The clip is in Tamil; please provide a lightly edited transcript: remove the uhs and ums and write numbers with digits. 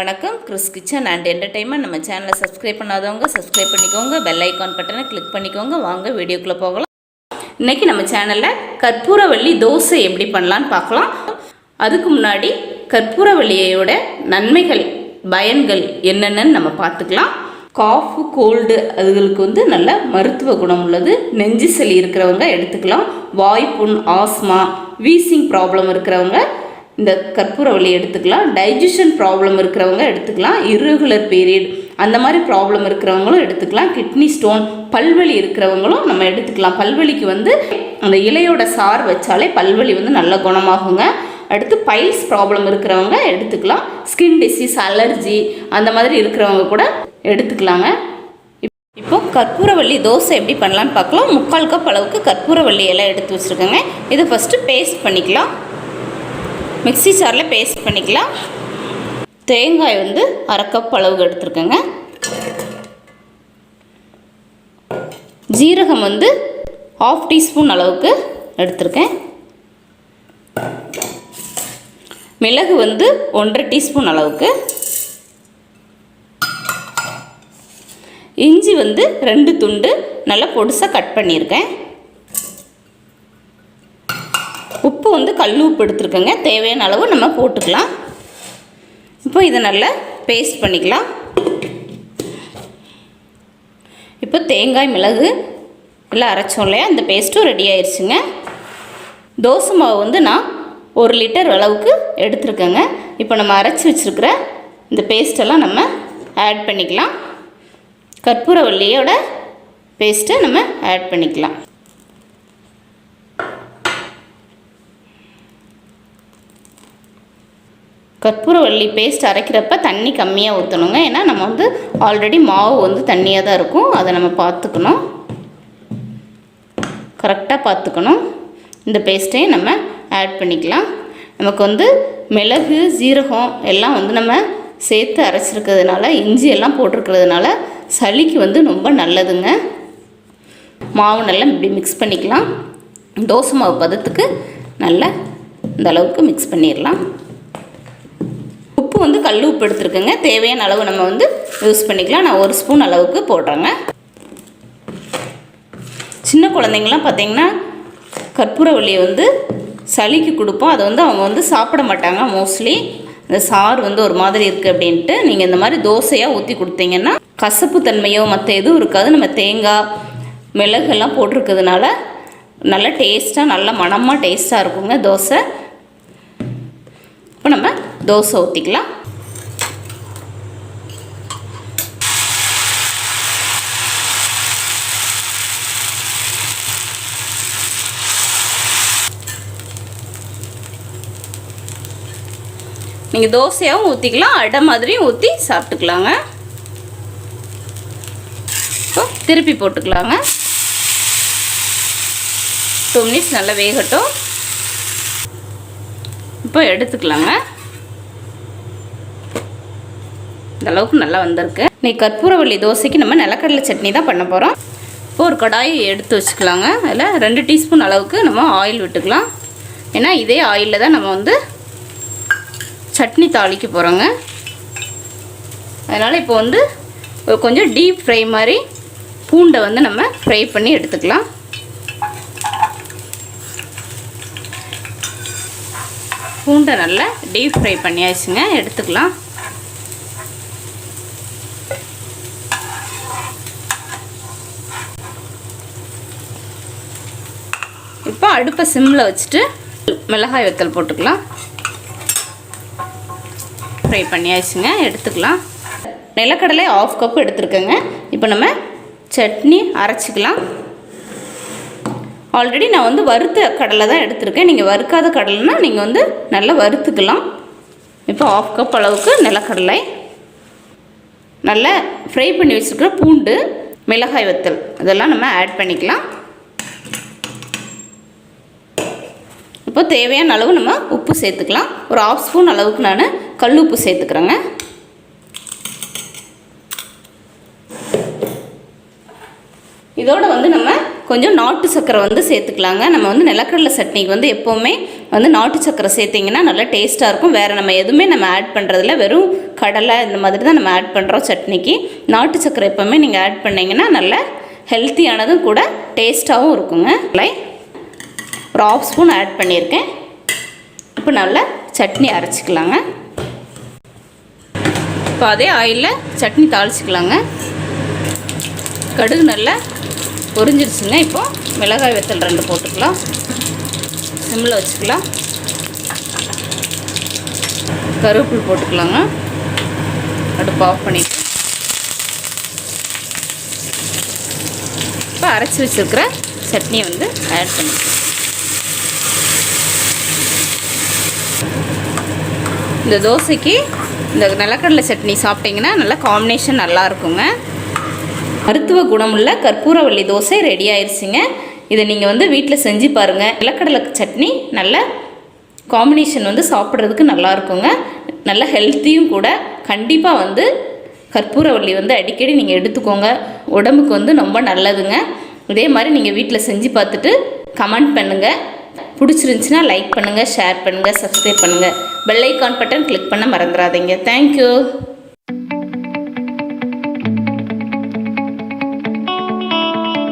வணக்கம் கிறிஸ் கிச்சன் அண்ட் என்டர்டைன்மெண்ட். நம்ம சேனலை சப்ஸ்கிரைப் பண்ணாதவங்க சப்ஸ்கிரைப் பண்ணிக்கோங்க, பெல் ஐக்கான் பட்டனை கிளிக் பண்ணிக்கோங்க. வாங்க வீடியோக்குள்ளே போகலாம். இன்றைக்கி நம்ம சேனலில் கற்பூரவள்ளி தோசை எப்படி பண்ணலான்னு பார்க்கலாம். அதுக்கு முன்னாடி கற்பூரவள்ளியோட நன்மைகள் பயன்கள் என்னென்னு நம்ம பார்த்துக்கலாம். காஃபு கோல்டு அதுகளுக்கு நல்ல மருத்துவ குணம் உள்ளது. நெஞ்சு சளி இருக்கிறவங்க எடுத்துக்கலாம். வாய்ப்புண், ஆஸ்மா, வீசிங் ப்ராப்ளம் இருக்கிறவங்க இந்த கற்பூரவள்ளி எடுத்துக்கலாம். டைஜஷன் ப்ராப்ளம் இருக்கிறவங்க எடுத்துக்கலாம். இர்ரெகுலர் பீரியட் அந்த மாதிரி ப்ராப்ளம் இருக்கிறவங்களும் எடுத்துக்கலாம். கிட்னி ஸ்டோன், பல்வலி இருக்கிறவங்களும் நம்ம எடுத்துக்கலாம். பல்வலிக்கு அந்த இலையோட சாறு வச்சாலே பல்வலி நல்ல குணமாகுங்க. அடுத்து பைல்ஸ் ப்ராப்ளம் இருக்கிறவங்க எடுத்துக்கலாம். ஸ்கின் டிசீஸ், அலர்ஜி அந்த மாதிரி இருக்கிறவங்க கூட எடுத்துக்கலாங்க. இப்போ கற்பூரவள்ளி தோசை எப்படி பண்ணலான்னு பார்க்கலாம். 3/4 கப் அளவுக்கு கற்பூரவள்ளி இலை எடுத்து வச்சுருக்கேங்க. இதை ஃபஸ்ட்டு பேஸ்ட் பண்ணிக்கலாம். மிக்ஸி ஜாரில் பேஸ்ட் பண்ணிக்கலாம். தேங்காய் 1/2 கப் அளவுக்கு எடுத்துருக்கேங்க. ஜீரகம் 1/2 டீஸ்பூன் அளவுக்கு எடுத்துருக்கேன். மிளகு 1/2 டீஸ்பூன் அளவுக்கு. இஞ்சி 2 துண்டு நல்லா பொடிசாக கட் பண்ணியிருக்கேன். உப்பு கல் உப்பு எடுத்துருக்கேங்க. தேவையான அளவு நம்ம போட்டுக்கலாம். இப்போ இதை நல்லா பேஸ்ட் பண்ணிக்கலாம். இப்போ தேங்காய், மிளகு எல்லாம் அரைச்சோம் இல்லையா, அந்த பேஸ்ட்டும் ரெடி ஆயிடுச்சுங்க. தோசை மாவு நான் 1 லிட்டர் அளவுக்கு எடுத்துருக்கேங்க. இப்போ நம்ம அரைச்சி வச்சுருக்கிற இந்த பேஸ்ட்டெல்லாம் நம்ம ஆட் பண்ணிக்கலாம். கற்பூரவள்ளியோட பேஸ்ட்டை நம்ம ஆட் பண்ணிக்கலாம். கற்பூரவள்ளி பேஸ்ட் அரைக்கிறப்ப தண்ணி கம்மியாக ஊற்றணுங்க. ஏன்னா நம்ம ஆல்ரெடி மாவு தண்ணியாக தான் இருக்கும். அதை நம்ம பார்த்துக்கணும், கரெக்டாக பார்த்துக்கணும். இந்த பேஸ்ட்டையும் நம்ம ஆட் பண்ணிக்கலாம். நமக்கு மிளகு, ஜீரகம் எல்லாம் நம்ம சேர்த்து அரைச்சிருக்கிறதுனால, இஞ்சி எல்லாம் போட்டிருக்கிறதுனால சளிக்கு ரொம்ப நல்லதுங்க. மாவு நல்லா இப்படி மிக்ஸ் பண்ணிக்கலாம். தோசை மாவு பதத்துக்கு நல்லா இந்த அளவுக்கு மிக்ஸ் பண்ணிடலாம். உப்பு கல் உப்பு எடுத்துருக்கேங்க. தேவையான அளவு நம்ம யூஸ் பண்ணிக்கலாம். நான் 1 ஸ்பூன் அளவுக்கு போடுறேங்க. சின்ன குழந்தைங்களாம் பார்த்திங்கன்னா கற்பூரவள்ளியை சளிக்கு கொடுப்போம். அதை அவங்க சாப்பிட மாட்டாங்க மோஸ்ட்லி. இந்த சாறு ஒரு மாதிரி இருக்குது அப்படின்ட்டு நீங்கள் இந்த மாதிரி தோசையாக ஊற்றி கொடுத்தீங்கன்னா கசப்பு தன்மையோ மற்ற எதுவும் இருக்காது. நம்ம தேங்காய், மிளகெல்லாம் போட்டிருக்கிறதுனால நல்ல டேஸ்ட்டாக, நல்ல மணமாக டேஸ்ட்டாக இருக்குங்க தோசை. இப்போ நம்ம தோசை ஊற்றிக்கலாம். நீங்கள் தோசையாகவும் ஊற்றிக்கலாம், அடை மாதிரியும் ஊற்றி சாப்பிட்டுக்கலாங்க. இப்போ திருப்பி போட்டுக்கலாங்க. 2 மினிட்ஸ் நல்லா வேகட்டும். இப்போ எடுத்துக்கலாங்க. இந்த அளவுக்கு நல்லா வந்திருக்கு. இன்றைக்கி கற்பூரவள்ளி தோசைக்கு நம்ம நிலக்கடலை சட்னி தான் பண்ண போகிறோம். இப்போ ஒரு கடாய் எடுத்து வச்சுக்கலாங்க. அதில் 2 டீஸ்பூன் அளவுக்கு நம்ம ஆயில் விட்டுக்கலாம். ஏன்னா இதே ஆயிலில் தான் நம்ம சட்னி தாளிக்க போகிறோங்க. அதனால் இப்போ கொஞ்சம் டீப் ஃப்ரை மாதிரி பூண்டை நம்ம ஃப்ரை பண்ணி எடுத்துக்கலாம். பூண்டை நல்லா டீப் ஃப்ரை பண்ணியாச்சுங்க. எடுத்துக்கலாம். இப்போ அடுப்பை சிம்மில் வச்சுட்டு மிளகாய் வத்தல் போட்டுக்கலாம். ஃப்ரை பண்ணியாச்சுங்க. எடுத்துக்கலாம். நிலக்கடலை 1/2 கப் எடுத்துருக்கேங்க. இப்போ நம்ம சட்னி அரைச்சிக்கலாம். ஆல்ரெடி நான் வறுத்த கடலை தான் எடுத்திருக்கேன். நீங்கள் வறுக்காத கடலைன்னா நீங்கள் நல்லா வறுத்துக்கலாம். இப்போ 1/2 கப் அளவுக்கு நிலக்கடலை, நல்லா ஃப்ரை பண்ணி வச்சுருக்கிற பூண்டு, மிளகாய் வத்தல் இதெல்லாம் நம்ம ஆட் பண்ணிக்கலாம். இப்போ தேவையான அளவு நம்ம உப்பு சேர்த்துக்கலாம். ஒரு 1/2 ஸ்பூன் அளவுக்கு நான் கல் உப்பு சேர்த்துக்கிறேங்க. இதோடு நம்ம கொஞ்சம் நாட்டு சர்க்கரை சேர்த்துக்கலாங்க. நம்ம நிலக்கடலை சட்னிக்கு எப்போவுமே வந்து நாட்டு சக்கரை சேர்த்திங்கன்னா நல்லா டேஸ்ட்டாக இருக்கும். வேறு நம்ம எதுவுமே நம்ம ஆட் பண்ணுறதில்ல, வெறும் கடலை இந்த மாதிரி தான் நம்ம ஆட் பண்ணுறோம் சட்னிக்கு. நாட்டு சக்கரை எப்போவுமே நீங்கள் ஆட் பண்ணிங்கன்னா நல்லா ஹெல்த்தியானதும் கூட டேஸ்ட்டாகவும் இருக்குங்க. ஒரு 1/2 ஸ்பூன் ஆட் பண்ணியிருக்கேன். இப்போ நல்லா சட்னி அரைச்சிக்கலாங்க. இப்போ அதே ஆயிலில் சட்னி தாளிச்சிக்கலாங்க. கடுகு நல்லா பொரிஞ்சிருச்சுங்க. இப்போது மிளகாய் வத்தல் 2 போட்டுக்கலாம். சிம்மில் வச்சுக்கலாம். கருவேப்பிலை போட்டுக்கலாங்க. அடுப்பு ஆஃப் பண்ணிட்டு இப்போ அரைச்சி வச்சுருக்கிற சட்னியை வந்து ஆட் பண்ணிக்கலாம். இந்த தோசைக்கு இந்த நிலக்கடலை சட்னி சாப்பிட்டிங்கன்னா நல்லா காம்பினேஷன் நல்லா இருக்குங்க. மருத்துவ குணமுள்ள கற்பூரவள்ளி தோசை ரெடி ஆயிடுச்சுங்க. இதை நீங்கள் வந்து வீட்டில் செஞ்சு பாருங்கள். நிலக்கடலை சட்னி நல்ல காம்பினேஷன் வந்து சாப்பிட்றதுக்கு நல்லா இருக்குங்க. நல்ல ஹெல்த்தியும் கூட. கண்டிப்பாக வந்து கற்பூரவள்ளி வந்து அடிக்கடி நீங்கள் எடுத்துக்கோங்க. உடம்புக்கு வந்து ரொம்ப நல்லதுங்க. இதே மாதிரி நீங்கள் வீட்டில் செஞ்சு பார்த்துட்டு கமெண்ட் பண்ணுங்கள். பிடிச்சிருந்துச்சின்னா லைக் பண்ணுங்கள், ஷேர் பண்ணுங்கள், சப்ஸ்கிரைப் பண்ணுங்கள். பெல் ஐக்கான் பட்டன் கிளிக் பண்ண மறந்துடாதீங்க. தேங்க்யூ.